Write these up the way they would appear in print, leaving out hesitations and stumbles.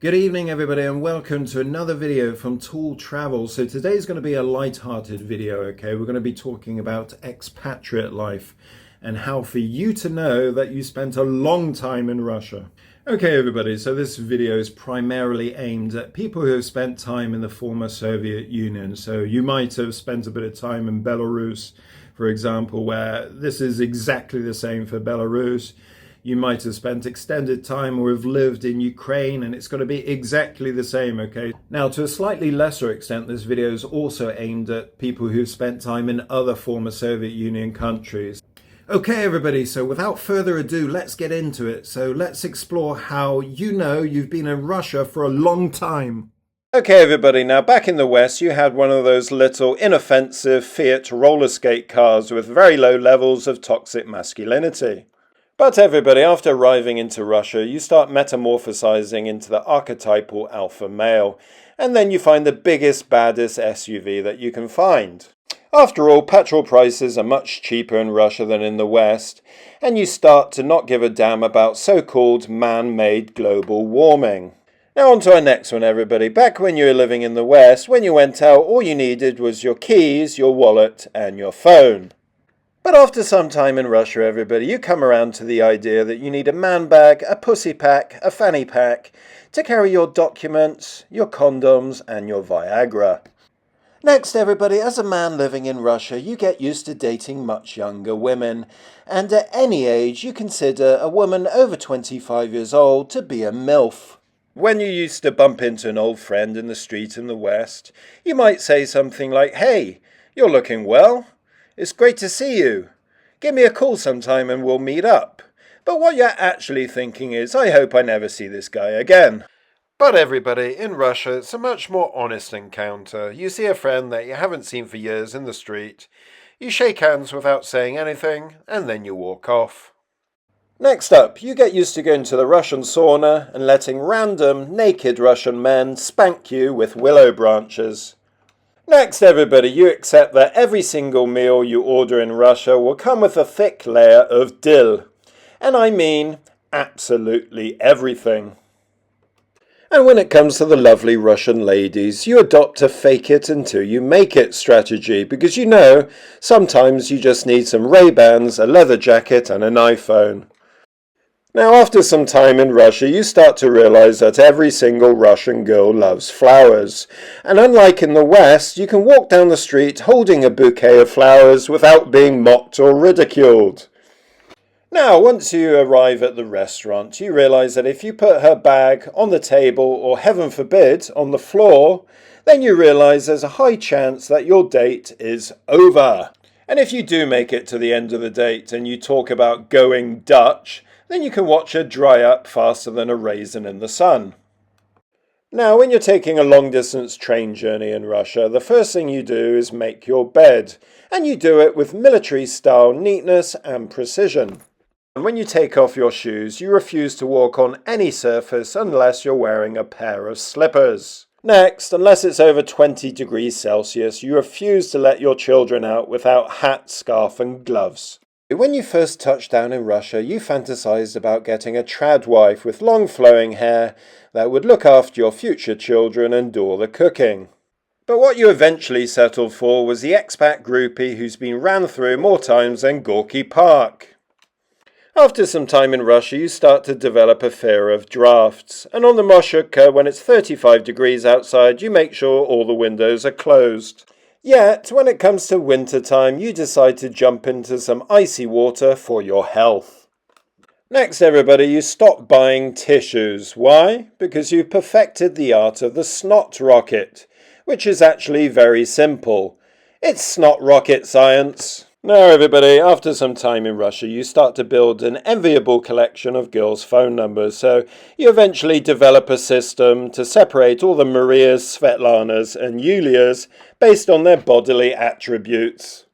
Good evening everybody and welcome to another video from Tall Travels. So today's going to be a light-hearted video, okay? We're going to be talking about expatriate life and how for you to know that you spent a long time in Russia. Okay everybody, so this video is primarily aimed at people who have spent time in the former Soviet Union. So you might have spent a bit of time in Belarus, for example, where this is exactly the same for Belarus. You might have spent extended time or have lived in Ukraine, and it's going to be exactly the same, okay? Now, to a slightly lesser extent, this video is also aimed at people who've spent time in other former Soviet Union countries. Okay, everybody, so without further ado, let's get into it. So let's explore how you know you've been in Russia for a long time. Okay, everybody, now back in the West, you had one of those little inoffensive Fiat roller skate cars with very low levels of toxic masculinity. But everybody, after arriving into Russia, you start metamorphosizing into the archetypal alpha male, and then you find the biggest, baddest SUV that you can find. After all, petrol prices are much cheaper in Russia than in the West, and you start to not give a damn about so-called man-made global warming. Now on to our next one, everybody. Back when you were living in the West, when you went out, all you needed was your keys, your wallet, and your phone. But after some time in Russia, everybody, you come around to the idea that you need a man bag, a pussy pack, a fanny pack to carry your documents, your condoms, and your Viagra. Next, everybody, as a man living in Russia, you get used to dating much younger women, and at any age you consider a woman over 25 years old to be a MILF. When you used to bump into an old friend in the street in the West, you might say something like, "Hey, you're looking well. It's great to see you. Give me a call sometime and we'll meet up." But what you're actually thinking is, I hope I never see this guy again. But everybody, in Russia, it's a much more honest encounter. You see a friend that you haven't seen for years in the street, you shake hands without saying anything, and then you walk off. Next up, you get used to going to the Russian sauna and letting random, naked Russian men spank you with willow branches. Next, everybody, you accept that every single meal you order in Russia will come with a thick layer of dill. And I mean absolutely everything. And when it comes to the lovely Russian ladies, you adopt a fake it until you make it strategy, because you know, sometimes you just need some Ray-Bans, a leather jacket and an iPhone. Now, after some time in Russia, you start to realize that every single Russian girl loves flowers. And unlike in the West, you can walk down the street holding a bouquet of flowers without being mocked or ridiculed. Now, once you arrive at the restaurant, you realize that if you put her bag on the table, or heaven forbid, on the floor, then you realize there's a high chance that your date is over. And if you do make it to the end of the date and you talk about going Dutch, then you can watch her dry up faster than a raisin in the sun. Now, when you're taking a long-distance train journey in Russia, the first thing you do is make your bed, and you do it with military-style neatness and precision. And when you take off your shoes, you refuse to walk on any surface unless you're wearing a pair of slippers. Next, unless it's over 20 degrees Celsius, you refuse to let your children out without hat, scarf and gloves. When you first touched down in Russia, you fantasized about getting a trad wife with long flowing hair that would look after your future children and do all the cooking. But what you eventually settled for was the expat groupie who's been ran through more times than Gorky Park. After some time in Russia, you start to develop a fear of drafts, and on the Moshuka, when it's 35 degrees outside, you make sure all the windows are closed. Yet, when it comes to winter time, you decide to jump into some icy water for your health. Next, everybody, you stop buying tissues. Why? Because you've perfected the art of the snot rocket, which is actually very simple. It's snot rocket science. Now, everybody, after some time in Russia, you start to build an enviable collection of girls' phone numbers, so you eventually develop a system to separate all the Marias, Svetlanas and Yulias based on their bodily attributes.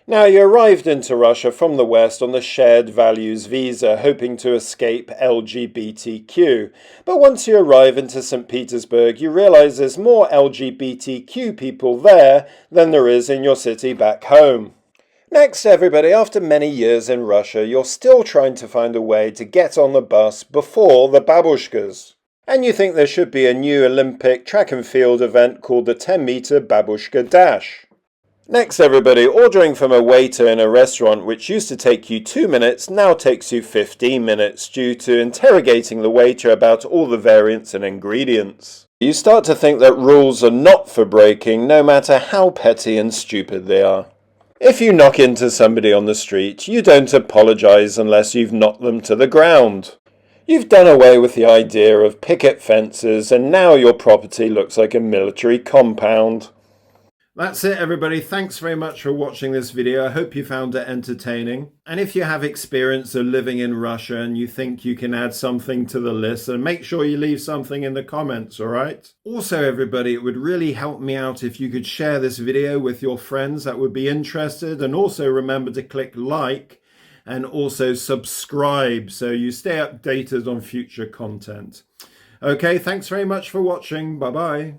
Now, you arrived into Russia from the West on the shared values visa, hoping to escape LGBTQ. But once you arrive into St. Petersburg, you realize there's more LGBTQ people there than there is in your city back home. Next, everybody, after many years in Russia, you're still trying to find a way to get on the bus before the babushkas. And you think there should be a new Olympic track and field event called the 10-meter babushka dash. Next everybody, ordering from a waiter in a restaurant which used to take you 2 minutes now takes you 15 minutes due to interrogating the waiter about all the variants and ingredients. You start to think that rules are not for breaking, no matter how petty and stupid they are. If you knock into somebody on the street, you don't apologize unless you've knocked them to the ground. You've done away with the idea of picket fences and now your property looks like a military compound. That's it everybody, thanks very much for watching this video. I hope you found it entertaining. And if you have experience of living in Russia and you think you can add something to the list, then make sure you leave something in the comments, alright? Also everybody, it would really help me out if you could share this video with your friends that would be interested, and also remember to click like and also subscribe so you stay updated on future content. Okay, thanks very much for watching. Bye bye.